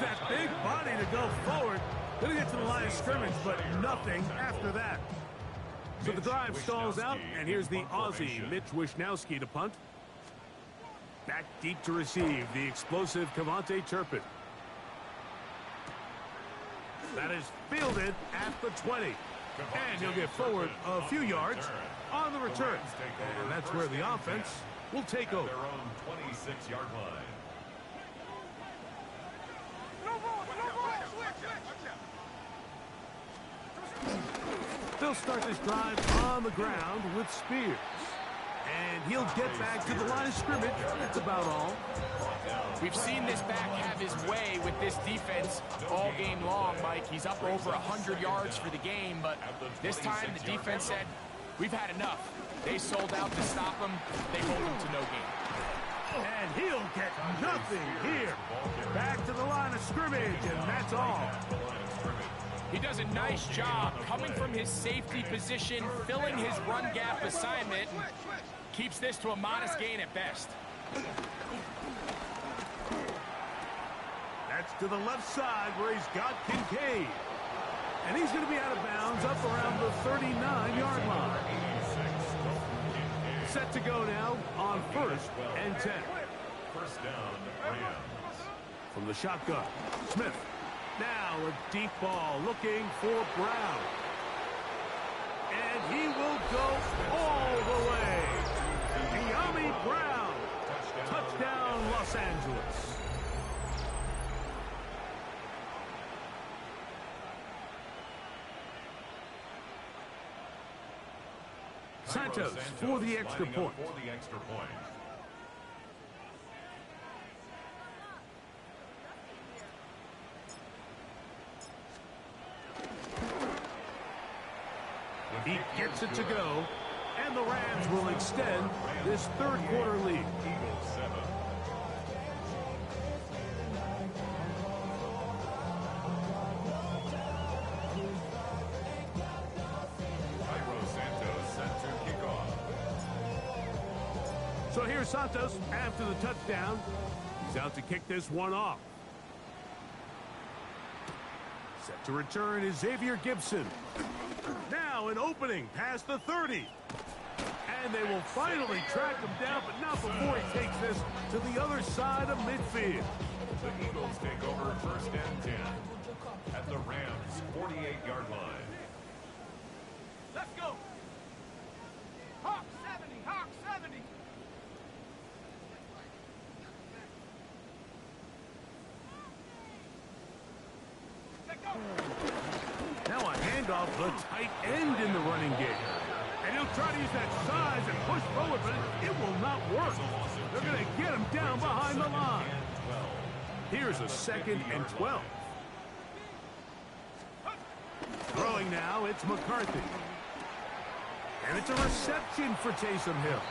that big body to go forward. Gonna get to the line of scrimmage, but nothing after that. So the drive stalls out, and here's the Aussie, Mitch Wishnowsky, to punt. Back deep to receive, the explosive KaVontae Turpin. That is fielded at the 20. And he'll get forward a few yards on the return. And that's where the offense will take over. Their own 26-yard line. They'll start this drive on the ground with Spears. And he'll get back to the line of scrimmage. That's about all. We've seen this back have his way with this defense all game long, Mike. He's up over 100 yards for the game, but this time the defense said, we've had enough. They sold out to stop him. They hold him to no gain. And he'll get nothing here. Back to the line of scrimmage, and that's all. He does a nice job coming from his safety position, filling his run gap assignment, and keeps this to a modest gain at best. That's to the left side where he's got Kincaid. And he's going to be out of bounds up around the 39-yard line. Set to go now on 1st and 10. First down, Rams. From the shotgun, Smith. Now a deep ball looking for Brown. And he will go all the way. Dyami Brown. Touchdown, Los Angeles. Santos for the extra point. He gets it to go, and the Rams will extend this third quarter lead. So here's Santos after the touchdown. He's out to kick this one off. Set to return is Xavier Gibson. Now an opening past the 30. And they will finally track him down, but not before he takes this to the other side of midfield. The Eagles take over 1st and 10 at the Rams' 48-yard line. Let's go. Hawk 70, Hawk 70. Now a handoff, the tight end in the running game. And he'll try to use that size and push forward, but it will not work. They're going to get him down behind the line. Here's a 2nd and 12. Throwing now, it's McCarthy. And it's a reception for Taysom Hill.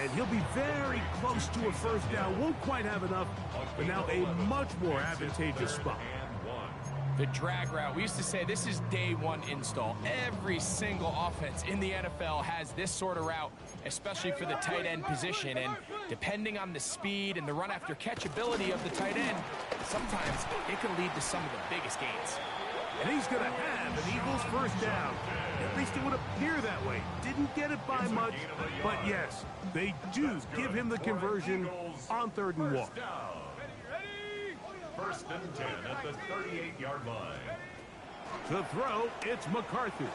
And he'll be very close to a first down. Won't quite have enough, but now a much more advantageous spot. The drag route. We used to say this is day one install. Every single offense in the NFL has this sort of route, especially for the tight end position. And depending on the speed and the run after catch ability of the tight end, sometimes it can lead to some of the biggest gains. And he's going to have an Eagles first down. At least it would appear that way. Didn't get it by much, but yes, they do give him the conversion on 3rd and 1. 1st and 10 at the 38-yard line. To throw, it's McCarthy.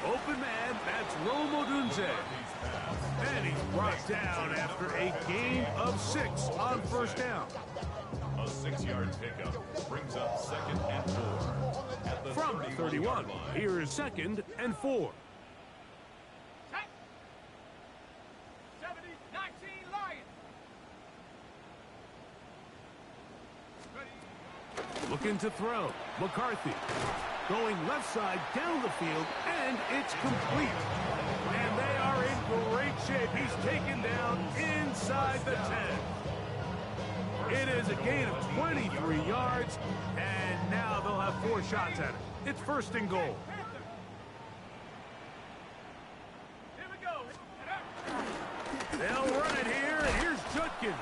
Open man, that's Rome Odunze. And he's brought down after a gain of 6 on 1st down. A 6-yard pickup brings up 2nd and 4 at the From the 31, here is 2nd and 4. 70, 19, Lions. Looking to throw. McCarthy going left side down the field, and it's complete. And they are in great shape. He's taken down inside the 10. It is a gain of 23 yards, and now they'll have 4 shots at it. It's 1st and goal. Here we go. They'll run it here, and here's Judkins.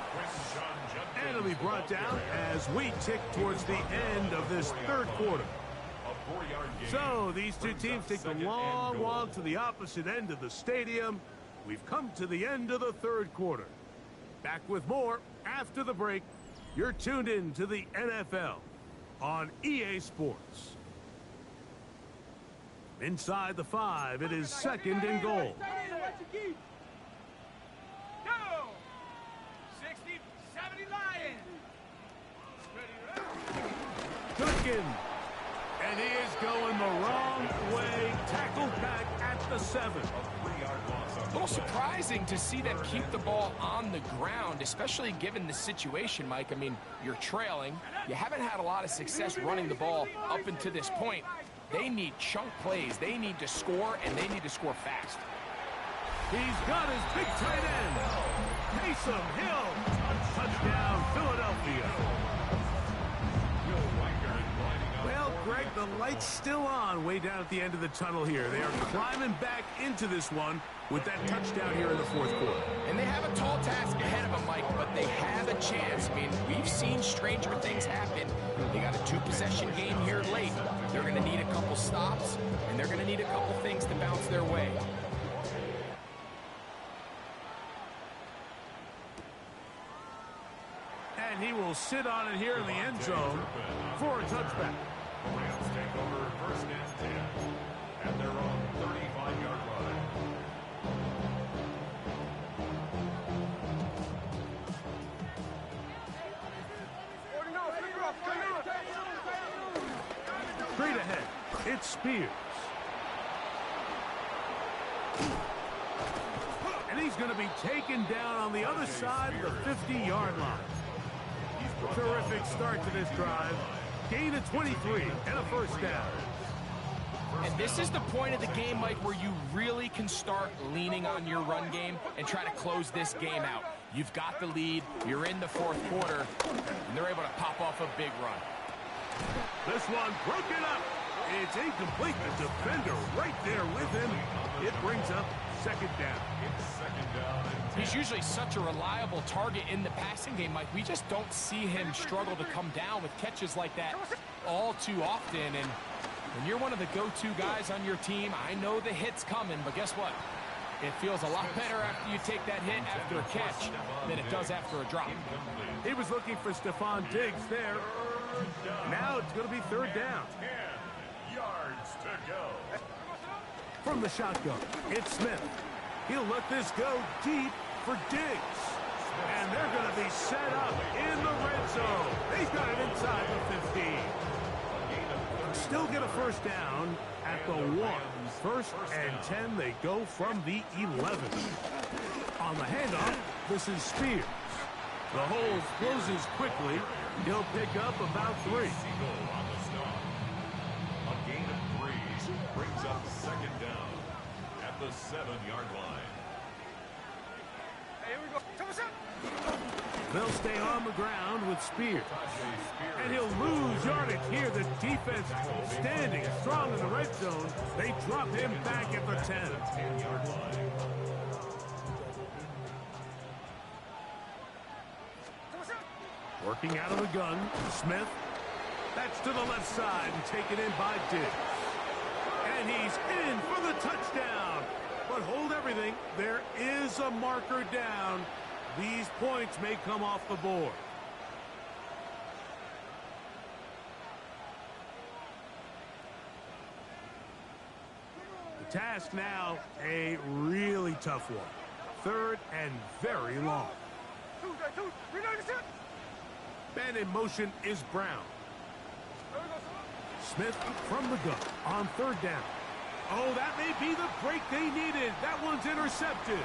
And it'll be brought brought down as we tick towards the end of this third quarter. A 4-yard gain. So these two Brings teams up take the second and long goal. walk to the opposite end of the stadium. We've come to the end of the third quarter. Back with more after the break. You're tuned in to the NFL on EA Sports. Inside the 5, it is second and goal. Go! 60, 70 Lions. Judkins. And he is going the wrong way. Tackled back at the 7. 3-yard loss on A the little play. surprising to see them keep the ball on the ground, especially given the situation, Mike. I mean, you're trailing. You haven't had a lot of success running the ball up until this point. They need chunk plays. They need to score, and they need to score fast. He's got his big tight end. Taysom Hill. Touchdown, Philadelphia. Well, Greg, the light's still on way down at the end of the tunnel here. They are climbing back into this one with that touchdown here in the fourth quarter. And they have a tall task ahead of them, Mike, but they have a chance. I mean, we've seen stranger things happen. They got a 2-possession game here late. They're going to need a couple stops, and they're going to need a couple things to bounce their way. And he will sit on it here in the end zone for a touchback. Rams take over first and 10 at their own 35-yard line. Straight ahead, it's Spears. And he's going to be taken down on the other side of the 50-yard line. Terrific start to this drive. Gain of 23 and a first down. And this is the point of the game, Mike, where you really can start leaning on your run game and try to close this game out. You've got the lead, you're in the fourth quarter, and they're able to pop off a big run. This one broken up. It's incomplete. The defender right there with him. It brings up second down. It's second down and 10. He's usually such a reliable target in the passing game, Mike. We just don't see him struggle to come down with catches like that all too often. And when you're one of the go-to guys on your team, I know the hit's coming, but guess what? It feels a lot better after you take that hit after a catch than it does after a drop. He was looking for Stephon Diggs there. Now it's going to be third down. 10 yards to go. From the shotgun, it's Smith. He'll let this go deep for Diggs. And they're going to be set up in the red zone. They've got it inside the 15. Still get a first down at the 1. First and 10, they go from the 11. On the handoff, this is Spears. The hole closes quickly. He'll pick up about 3. On the stop. A gain of 3 brings up second down at the 7-yard line. Hey, here we go. Come on, They'll stay on the ground with Spears. And he'll lose yardage here. The defense standing strong in the red zone. They drop him back at the 10. 10-yard line. Working out of the gun, Smith. That's to the left side and taken in by Diggs. And he's in for the touchdown. But hold everything. There is a marker down. These points may come off the board. The task now, a really tough one. Third and very long. Man in motion is Brown. Smith from the gun on third down. Oh, that may be the break they needed. That one's intercepted.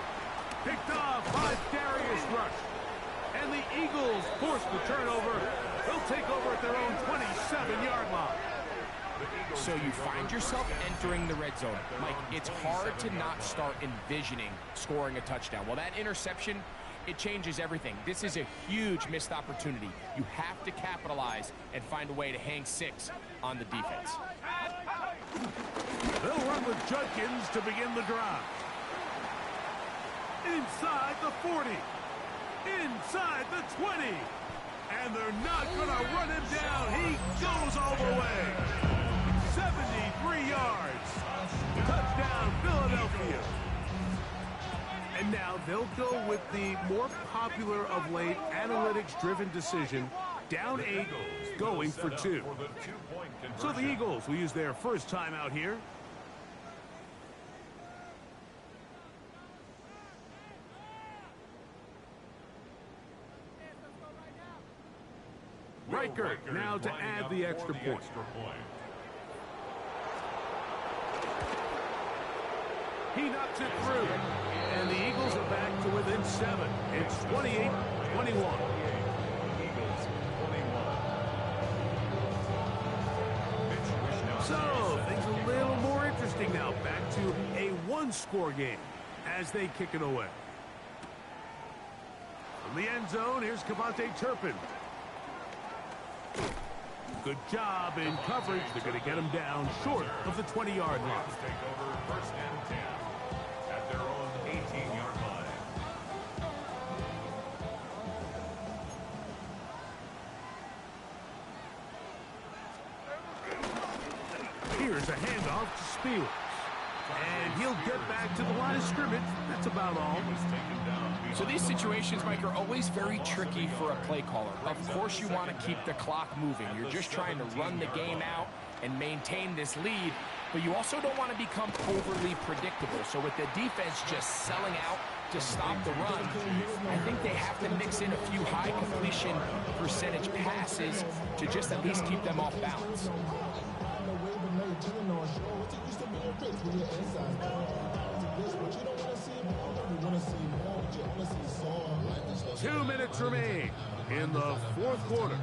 Picked off by Darius Rush. And the Eagles force the turnover. They'll take over at their own 27-yard line. So you find yourself entering the red zone. Mike, it's hard to not start envisioning scoring a touchdown. Well, that interception, it changes everything. This is a huge missed opportunity. You have to capitalize and find a way to hang 6 on the defense. They'll run with Judkins to begin the drive. Inside the 40. Inside the 20. And they're not going to run him down. He goes all the way. 73 yards. Touchdown, Philadelphia. And now they'll go with the more popular of late analytics-driven decision. Down 8, going for 2. So the Eagles will use their first time out here. Riker now to add the extra point. He knocks it through. And the Eagles are back to within 7. It's 28-21. So, things a little more interesting now. Back to a one-score game as they kick it away. From the end zone, here's KaVontae Turpin. Good job in coverage. They're going to get him down short of the 20-yard line. Take over first and 10 at their own 18-yard line. Here's a handoff to Spears. And he'll get back to the line of scrimmage. That's about all. So these situations, Mike, are always very tricky for a play caller. Of course you want to keep the clock moving. You're just trying to run the game out and maintain this lead, but you also don't want to become overly predictable. So with the defense just selling out to stop the run, I think they have to mix in a few high completion percentage passes to just at least keep them off balance. 2 minutes remain in the fourth quarter.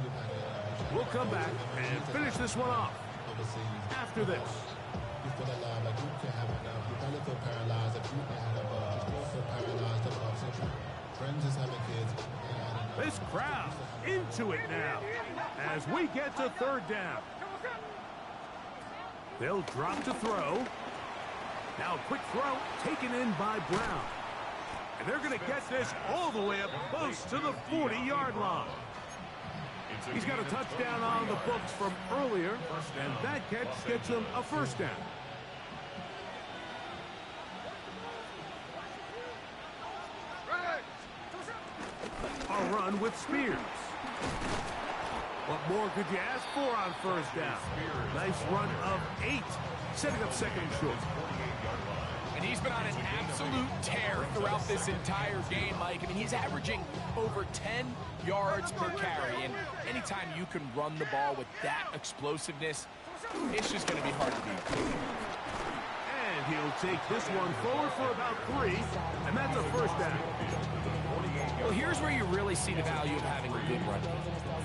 We'll come back and finish this one off after this. This crowd into it now as we get to third down. They'll drop to throw. Now a quick throw taken in by Brown. And they're going to get this all the way up close to the 40-yard line. He's got a touchdown on the books from earlier, and that catch gets him a first down. A run with Spears. What more could you ask for on first down? Nice run of 8, setting up second and short. And he's been on an absolute tear throughout this entire game, Mike. I mean, he's averaging over 10 yards per carry. And anytime you can run the ball with that explosiveness, it's just going to be hard to beat. And he'll take this one forward for about 3, and that's a first down. Well, here's where you really see the value of having a good run game.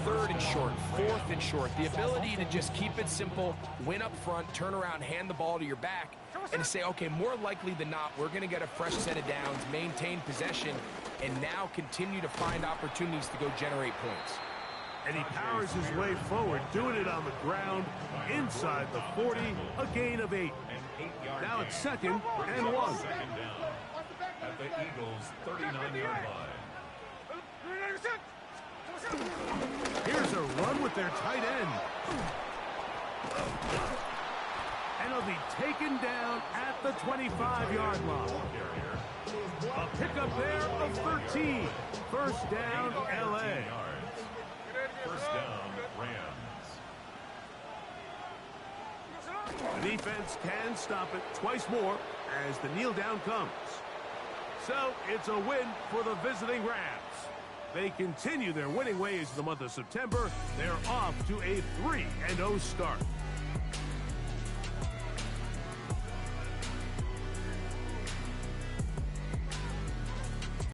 Third and short, fourth and short. The ability to just keep it simple, win up front, turn around, hand the ball to your back, and to say, okay, more likely than not, we're going to get a fresh set of downs, maintain possession, and now continue to find opportunities to go generate points. And he powers his way forward, doing it on the ground, inside the 40, a gain of 8. Now it's second and 1. Second down at the Eagles' 39-yard line. Here's a run with their tight end. And he'll be taken down at the 25-yard line. A pickup there of 13. First down, L.A. First down, Rams. The defense can stop it twice more as the kneel down comes. So it's a win for the visiting Rams. They continue their winning ways in the month of September. They're off to a 3-0 start.